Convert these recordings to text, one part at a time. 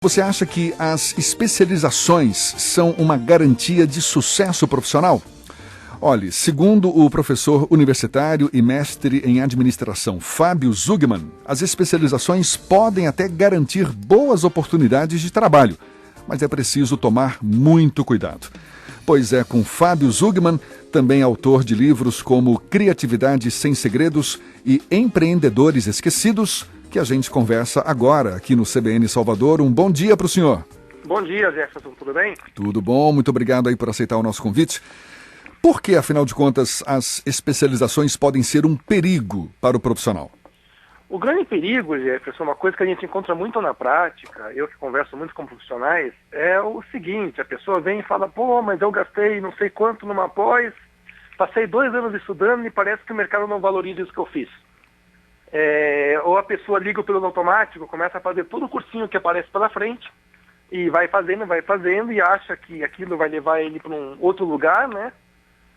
Você acha que as especializações são uma garantia de sucesso profissional? Olhe, segundo o professor universitário e mestre em administração Fábio Zugman, as especializações podem até garantir boas oportunidades de trabalho, mas é preciso tomar muito cuidado. Pois é, com Fábio Zugman, também autor de livros como Criatividade Sem Segredos e Empreendedores Esquecidos, que a gente conversa agora aqui no CBN Salvador. Um bom dia para o senhor. Bom dia, Jefferson. Tudo bem? Tudo bom, muito obrigado aí por aceitar o nosso convite. Por que, afinal de contas, as especializações podem ser um perigo para o profissional? O grande perigo, Jefferson, uma coisa que a gente encontra muito na prática, eu que converso muito com profissionais, é o seguinte: a pessoa vem e fala, pô, mas eu gastei não sei quanto numa pós, passei 2 anos estudando e parece que o mercado não valoriza isso que eu fiz. Ou a pessoa liga o piloto automático, começa a fazer todo o cursinho que aparece pela frente, e vai fazendo, e acha que aquilo vai levar ele para um outro lugar, né?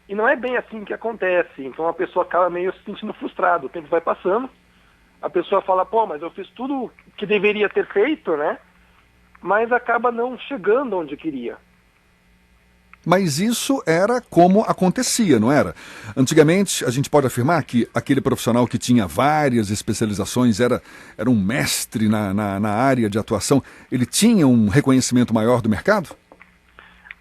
E não é bem assim que acontece. Então a pessoa acaba meio se sentindo frustrada, o tempo vai passando, a pessoa fala, pô, mas eu fiz tudo que deveria ter feito, né? Mas acaba não chegando onde queria. Mas isso era como acontecia, não era? Antigamente, a gente pode afirmar que aquele profissional que tinha várias especializações era um mestre na área de atuação, ele tinha um reconhecimento maior do mercado?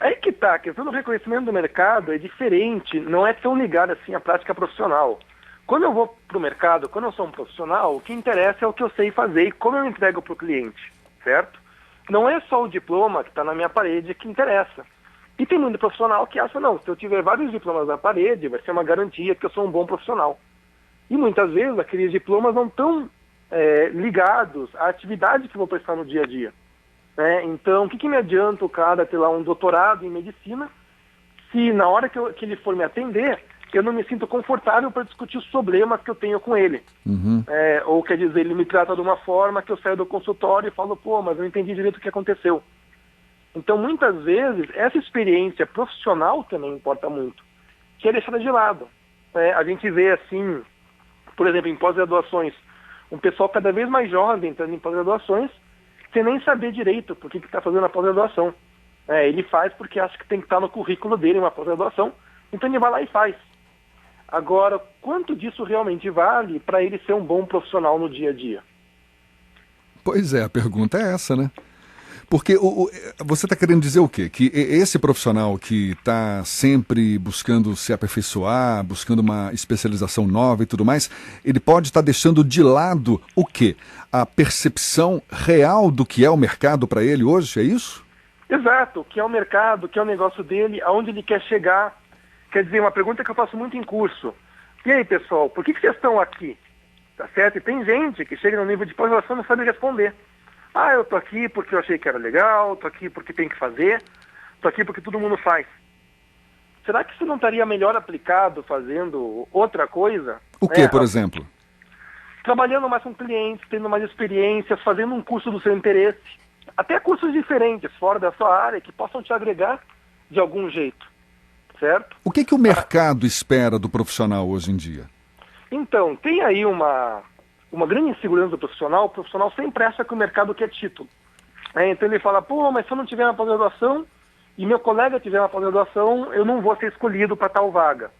Aí que tá, a questão do reconhecimento do mercado é diferente, não é tão ligada assim à prática profissional. Quando eu vou para o mercado, quando eu sou um profissional, o que interessa é o que eu sei fazer e como eu entrego para o cliente, certo? Não é só o diploma que está na minha parede que interessa. E tem muito profissional que acha, não, se eu tiver vários diplomas na parede, vai ser uma garantia que eu sou um bom profissional. E muitas vezes aqueles diplomas não estão ligados à atividade que eu vou prestar no dia a dia. Então, o que me adianta o cara ter lá um doutorado em medicina, se na hora que ele for me atender, eu não me sinto confortável para discutir os problemas que eu tenho com ele. Uhum. Ou quer dizer, ele me trata de uma forma que eu saio do consultório e falo, pô, mas eu não entendi direito o que aconteceu. Então, muitas vezes, essa experiência profissional também importa muito, que é deixada de lado. A gente vê assim, por exemplo, em pós-graduações, um pessoal cada vez mais jovem entrando em pós-graduações, sem nem saber direito por que está fazendo a pós-graduação. Ele faz porque acha que tem que estar no currículo dele uma pós-graduação, então ele vai lá e faz. Agora, quanto disso realmente vale para ele ser um bom profissional no dia a dia? Pois é, a pergunta é essa, né? Porque você está querendo dizer o quê? Que esse profissional que está sempre buscando se aperfeiçoar, buscando uma especialização nova e tudo mais, ele pode estar deixando de lado o quê? A percepção real do que é o mercado para ele hoje, é isso? Exato, o que é o mercado, o que é o negócio dele, aonde ele quer chegar. Quer dizer, uma pergunta que eu faço muito em curso. E aí, pessoal, por que vocês estão aqui? Tá certo? E tem gente que chega no nível de pós-graduação e não sabe responder. Ah, eu tô aqui porque eu achei que era legal, tô aqui porque tem que fazer, tô aqui porque todo mundo faz. Será que isso não estaria melhor aplicado fazendo outra coisa? O que, por exemplo? Trabalhando mais com clientes, tendo mais experiências, fazendo um curso do seu interesse. Até cursos diferentes, fora da sua área, que possam te agregar de algum jeito. Certo? O que o mercado espera do profissional hoje em dia? Então, tem aí uma grande insegurança do profissional. O profissional sempre acha que o mercado quer título. Então ele fala, pô, mas se eu não tiver uma pós-graduação e meu colega tiver uma pós-graduação, eu não vou ser escolhido para tal vaga.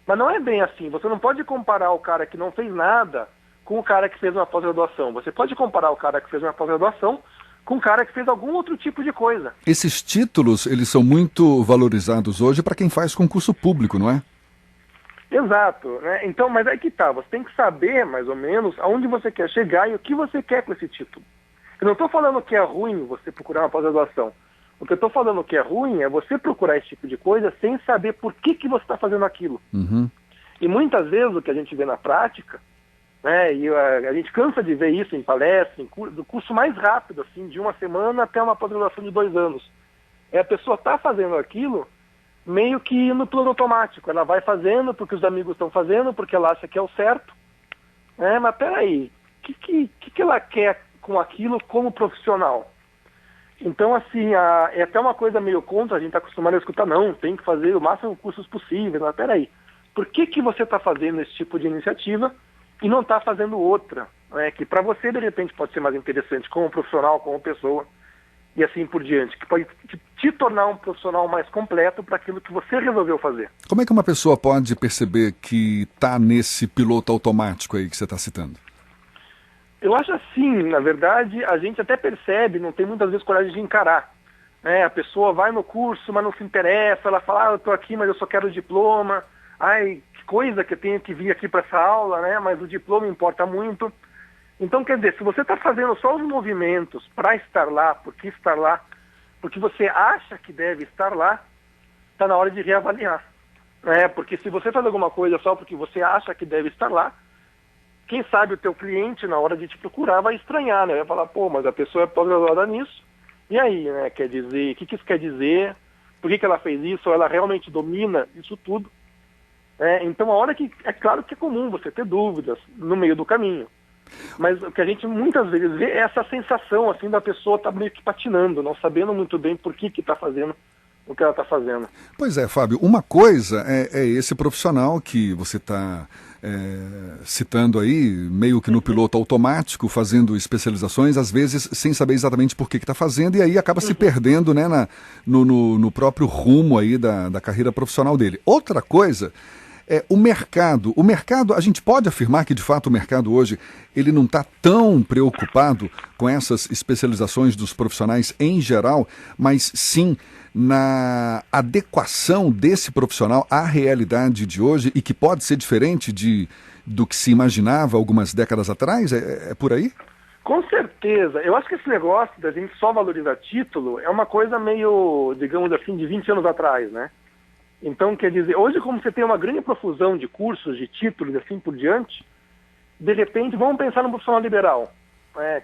Mas não é bem assim. Você não pode comparar o cara que não fez nada com o cara que fez uma pós-graduação. Você pode comparar o cara que fez uma pós-graduação com um cara que fez algum outro tipo de coisa. Esses títulos, eles são muito valorizados hoje para quem faz concurso público, não é? Exato, né? Então, mas aí que tá, você tem que saber, mais ou menos, aonde você quer chegar e o que você quer com esse título. Eu não estou falando que é ruim você procurar uma pós-graduação. O que eu estou falando que é ruim é você procurar esse tipo de coisa sem saber por que você está fazendo aquilo. Uhum. E muitas vezes o que a gente vê na prática, né, e a gente cansa de ver isso em palestra, do curso mais rápido, assim, de 1 semana até uma pós-graduação de 2 anos. A pessoa está fazendo aquilo meio que no plano automático. Ela vai fazendo porque os amigos estão fazendo, porque ela acha que é o certo. Mas peraí, o que ela quer com aquilo como profissional? Então, assim, é até uma coisa meio contra, a gente está acostumado a escutar, não, tem que fazer o máximo de cursos possíveis. Mas peraí, por que você está fazendo esse tipo de iniciativa e não está fazendo outra, que para você, de repente, pode ser mais interessante como profissional, como pessoa? e assim por diante, que pode te tornar um profissional mais completo para aquilo que você resolveu fazer. Como é que uma pessoa pode perceber que está nesse piloto automático aí que você está citando? Eu acho assim, na verdade, a gente até percebe, não tem muitas vezes coragem de encarar. A pessoa vai no curso, mas não se interessa, ela fala, eu estou aqui, mas eu só quero o diploma. Ai, que coisa que eu tenho que vir aqui para essa aula, né? Mas o diploma importa muito. Então, quer dizer, se você está fazendo só os movimentos para estar lá, porque você acha que deve estar lá, está na hora de reavaliar. Porque se você faz alguma coisa só porque você acha que deve estar lá, quem sabe o teu cliente, na hora de te procurar, vai estranhar, né? Vai falar, pô, mas a pessoa é pós-graduada nisso. E aí, né? Quer dizer, o que isso quer dizer? Por que ela fez isso? Ou ela realmente domina isso tudo? Então, a hora que... É claro que é comum você ter dúvidas no meio do caminho. Mas o que a gente muitas vezes vê é essa sensação, assim, da pessoa estar meio que patinando, não sabendo muito bem por que está fazendo o que ela está fazendo. Pois é, Fábio, uma coisa é esse profissional que você está citando aí, meio que no piloto automático, fazendo especializações, às vezes sem saber exatamente por que está fazendo, e aí acaba se perdendo, né, no próprio rumo aí da carreira profissional dele. Outra coisa é o mercado. O mercado, a gente pode afirmar que de fato o mercado hoje ele não está tão preocupado com essas especializações dos profissionais em geral, mas sim na adequação desse profissional à realidade de hoje e que pode ser diferente do que se imaginava algumas décadas atrás? É por aí? Com certeza. Eu acho que esse negócio da gente só valorizar título é uma coisa meio, digamos assim, de 20 anos atrás, né? Então, quer dizer, hoje como você tem uma grande profusão de cursos, de títulos e assim por diante, de repente vamos pensar no profissional liberal.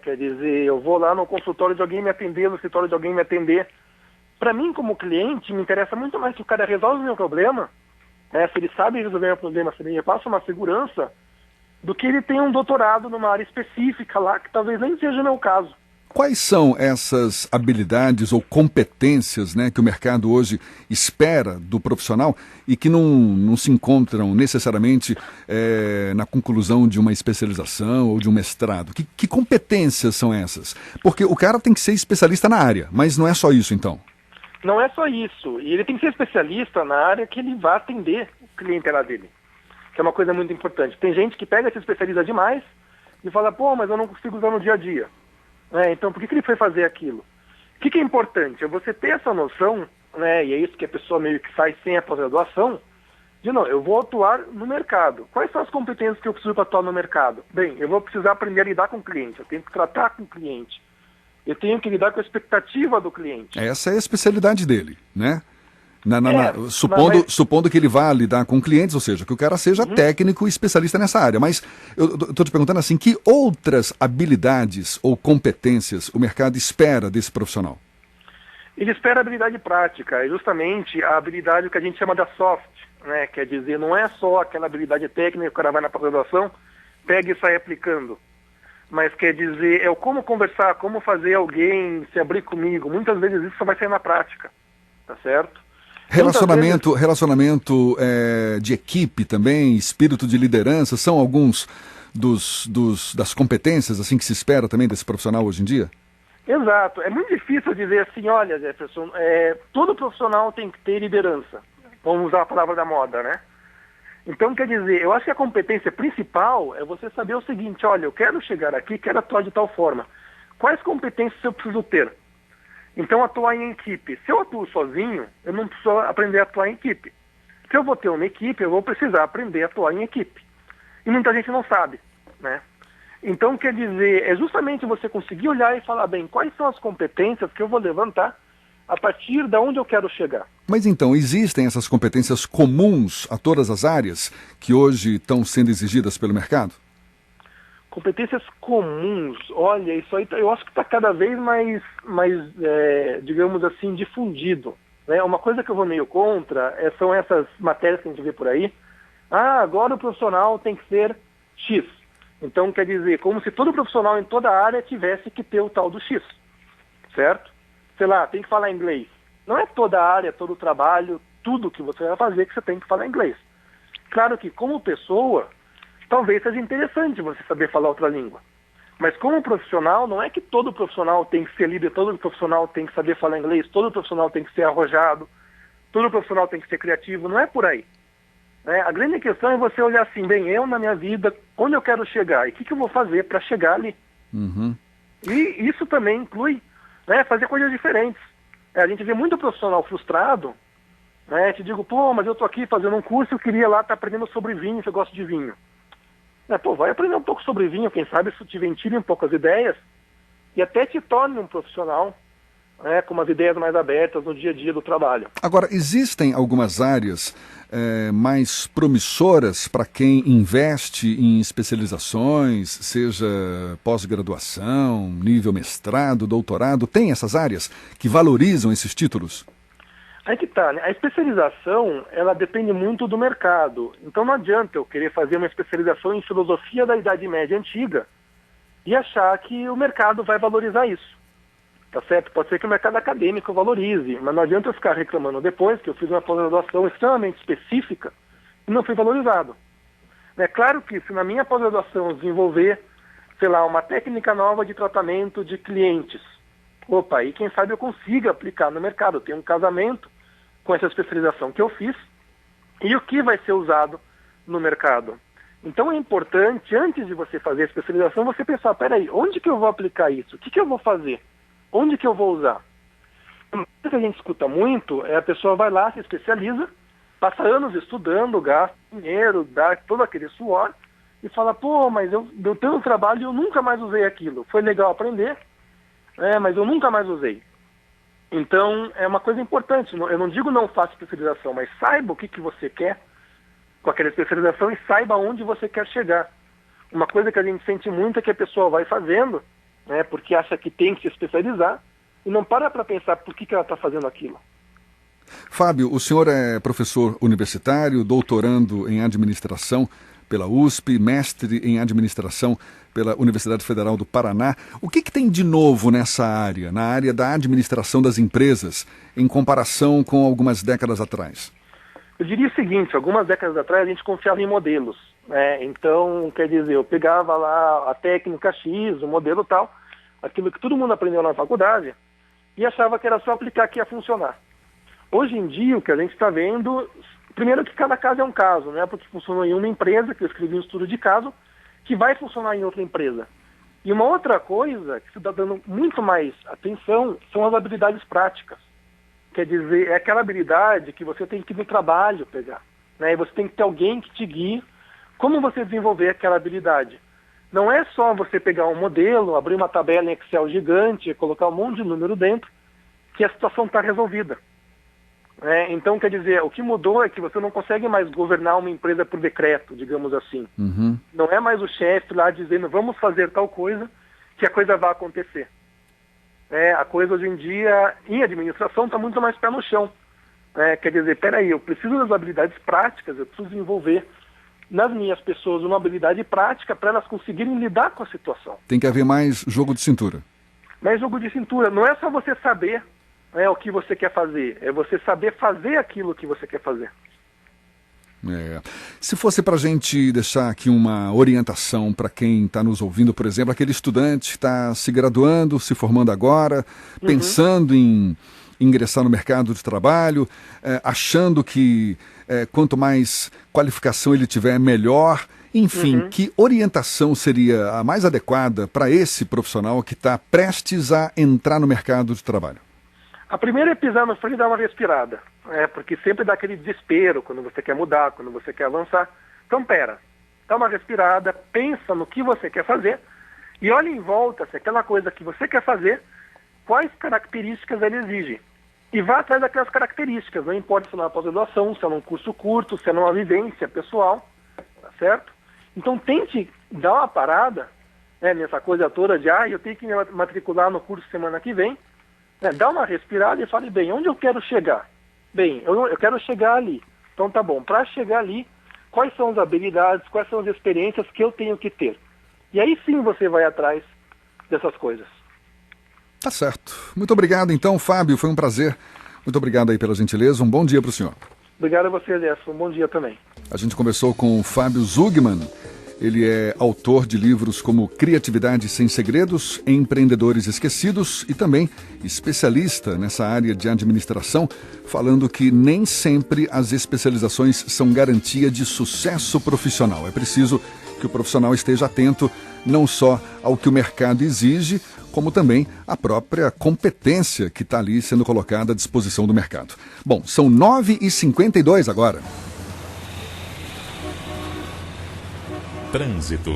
Quer dizer, eu vou lá no consultório de alguém me atender, no escritório de alguém me atender. Para mim, como cliente, me interessa muito mais que o cara resolve o meu problema, se ele sabe resolver o meu problema, se ele me passa uma segurança, do que ele tem um doutorado numa área específica lá, que talvez nem seja o meu caso. Quais são essas habilidades ou competências, né, que o mercado hoje espera do profissional e que não se encontram necessariamente na conclusão de uma especialização ou de um mestrado? Que competências são essas? Porque o cara tem que ser especialista na área, mas não é só isso então. Não é só isso. E ele tem que ser especialista na área que ele vai atender o clientela dele, que é uma coisa muito importante. Tem gente que pega, se especializa demais e fala, pô, mas eu não consigo usar no dia a dia. Então, por que ele foi fazer aquilo? O que é importante? É você ter essa noção, e é isso que a pessoa meio que sai sem a pós-graduação, de não, eu vou atuar no mercado. Quais são as competências que eu preciso para atuar no mercado? Bem, eu vou precisar aprender a lidar com o cliente, eu tenho que tratar com o cliente, eu tenho que lidar com a expectativa do cliente. Essa é a especialidade dele, né? Supondo que ele vá lidar com clientes, ou seja, que o cara seja técnico e especialista nessa área. Mas eu estou te perguntando assim, que outras habilidades ou competências o mercado espera desse profissional? Ele espera habilidade prática, é justamente a habilidade que a gente chama da soft, Quer dizer, não é só aquela habilidade técnica que o cara vai na pós-graduação, pega e sai aplicando. Mas quer dizer, é o como conversar, como fazer alguém se abrir comigo. Muitas vezes isso só vai sair na prática, tá certo? Relacionamento de equipe também, espírito de liderança, são alguns das competências assim que se espera também desse profissional hoje em dia? Exato. É muito difícil dizer assim, olha, Jefferson, todo profissional tem que ter liderança. Vamos usar a palavra da moda, né? Então, quer dizer, eu acho que a competência principal é você saber o seguinte, olha, eu quero chegar aqui, quero atuar de tal forma. Quais competências eu preciso ter? Então, atuar em equipe. Se eu atuo sozinho, eu não preciso aprender a atuar em equipe. Se eu vou ter uma equipe, eu vou precisar aprender a atuar em equipe. E muita gente não sabe, né? Então, quer dizer, é justamente você conseguir olhar e falar, bem, quais são as competências que eu vou levantar a partir de onde eu quero chegar. Mas então, existem essas competências comuns a todas as áreas que hoje estão sendo exigidas pelo mercado? Competências comuns, olha, isso aí eu acho que está cada vez mais digamos assim, difundido. Uma coisa que eu vou meio contra são essas matérias que a gente vê por aí. Agora o profissional tem que ser X. Então, quer dizer, como se todo profissional em toda a área tivesse que ter o tal do X, certo? Sei lá, tem que falar inglês. Não é toda a área, todo o trabalho, tudo que você vai fazer que você tem que falar inglês. Claro que, como pessoa, talvez seja interessante você saber falar outra língua. Mas como profissional, não é que todo profissional tem que ser líder, todo profissional tem que saber falar inglês, todo profissional tem que ser arrojado, todo profissional tem que ser criativo, não é por aí. Né? A grande questão é você olhar assim, bem, eu na minha vida, onde eu quero chegar e o que eu vou fazer para chegar ali. E isso também inclui, né, fazer coisas diferentes. A gente vê muito profissional frustrado, né, te digo, pô, mas eu estou aqui fazendo um curso, eu queria lá estar aprendendo sobre vinho, que eu gosto de vinho. Pô, vai aprender um pouco sobre vinho, quem sabe isso te ventile um pouco as ideias e até te torne um profissional, né, com umas ideias mais abertas no dia a dia do trabalho. Agora, existem algumas áreas mais promissoras para quem investe em especializações, seja pós-graduação, nível mestrado, doutorado, tem essas áreas que valorizam esses títulos? Aí que tá, né? A especialização, ela depende muito do mercado. Então não adianta eu querer fazer uma especialização em filosofia da Idade Média Antiga e achar que o mercado vai valorizar isso. Tá certo? Pode ser que o mercado acadêmico valorize, mas não adianta eu ficar reclamando depois que eu fiz uma pós-graduação extremamente específica e não fui valorizado. É claro que se na minha pós-graduação eu desenvolver, sei lá, uma técnica nova de tratamento de clientes, opa, aí quem sabe eu consiga aplicar no mercado. Eu tenho um casamento com essa especialização que eu fiz e o que vai ser usado no mercado. Então é importante, antes de você fazer a especialização, você pensar, peraí, onde que eu vou aplicar isso? O que eu vou fazer? Onde que eu vou usar? O que a gente escuta muito é a pessoa vai lá, se especializa, passa anos estudando, gasta dinheiro, dá todo aquele suor e fala, pô, mas eu deu tanto trabalho e eu nunca mais usei aquilo. Foi legal aprender, mas eu nunca mais usei. Então, é uma coisa importante. Eu não digo não faça especialização, mas saiba o que você quer com aquela especialização e saiba onde você quer chegar. Uma coisa que a gente sente muito é que a pessoa vai fazendo, né, porque acha que tem que se especializar e não para pensar por que ela está fazendo aquilo. Fábio, o senhor é professor universitário, doutorando em administração pela USP, mestre em administração pela Universidade Federal do Paraná. O que tem de novo nessa área, na área da administração das empresas, em comparação com algumas décadas atrás? Eu diria o seguinte, algumas décadas atrás a gente confiava em modelos, né? Então, quer dizer, eu pegava lá a técnica X, o modelo tal, aquilo que todo mundo aprendeu na faculdade, e achava que era só aplicar que ia funcionar. Hoje em dia, o que a gente está vendo, primeiro que cada caso é um caso, né? Porque funcionou em uma empresa, que eu escrevi um estudo de caso, que vai funcionar em outra empresa. E uma outra coisa que se está dando muito mais atenção são as habilidades práticas. Quer dizer, é aquela habilidade que você tem que ir no trabalho pegar, né? E você tem que ter alguém que te guie como você desenvolver aquela habilidade. Não é só você pegar um modelo, abrir uma tabela em Excel gigante, colocar um monte de número dentro, que a situação está resolvida. Então, quer dizer, o que mudou é que você não consegue mais governar uma empresa por decreto, digamos assim. Não é mais o chefe lá dizendo, vamos fazer tal coisa, que a coisa vai acontecer. A coisa hoje em dia, em administração, está muito mais pé no chão. Quer dizer, peraí, eu preciso das habilidades práticas, eu preciso desenvolver nas minhas pessoas uma habilidade prática para elas conseguirem lidar com a situação. Tem que haver mais jogo de cintura. Mais jogo de cintura. Não é só você saber o que você quer fazer, é você saber fazer aquilo que você quer fazer. Se fosse para a gente deixar aqui uma orientação para quem está nos ouvindo, por exemplo, aquele estudante que está se graduando, se formando agora, pensando em ingressar no mercado de trabalho, achando que quanto mais qualificação ele tiver, melhor. Enfim, que orientação seria a mais adequada para esse profissional que está prestes a entrar no mercado de trabalho? A primeira é pisar no freio e dar uma respirada, porque sempre dá aquele desespero quando você quer mudar, quando você quer avançar. Então, dá uma respirada, pensa no que você quer fazer e olha em volta se aquela coisa que você quer fazer, quais características ele exige. E vá atrás daquelas características, não importa se é uma pós-graduação, se é num curso curto, se é numa vivência pessoal, tá certo? Então, tente dar uma parada nessa coisa toda de, eu tenho que me matricular no curso semana que vem. Dá uma respirada e fale, bem, onde eu quero chegar? Bem, eu quero chegar ali. Então tá bom, para chegar ali, quais são as habilidades, quais são as experiências que eu tenho que ter? E aí sim você vai atrás dessas coisas. Tá certo. Muito obrigado então, Fábio, foi um prazer. Muito obrigado aí pela gentileza, um bom dia para o senhor. Obrigado a você, Elias, um bom dia também. A gente conversou com o Fábio Zugman. Ele é autor de livros como Criatividade Sem Segredos, Empreendedores Esquecidos e também especialista nessa área de administração, falando que nem sempre as especializações são garantia de sucesso profissional. É preciso que o profissional esteja atento não só ao que o mercado exige, como também à própria competência que está ali sendo colocada à disposição do mercado. Bom, são 9h52 agora. Trânsito.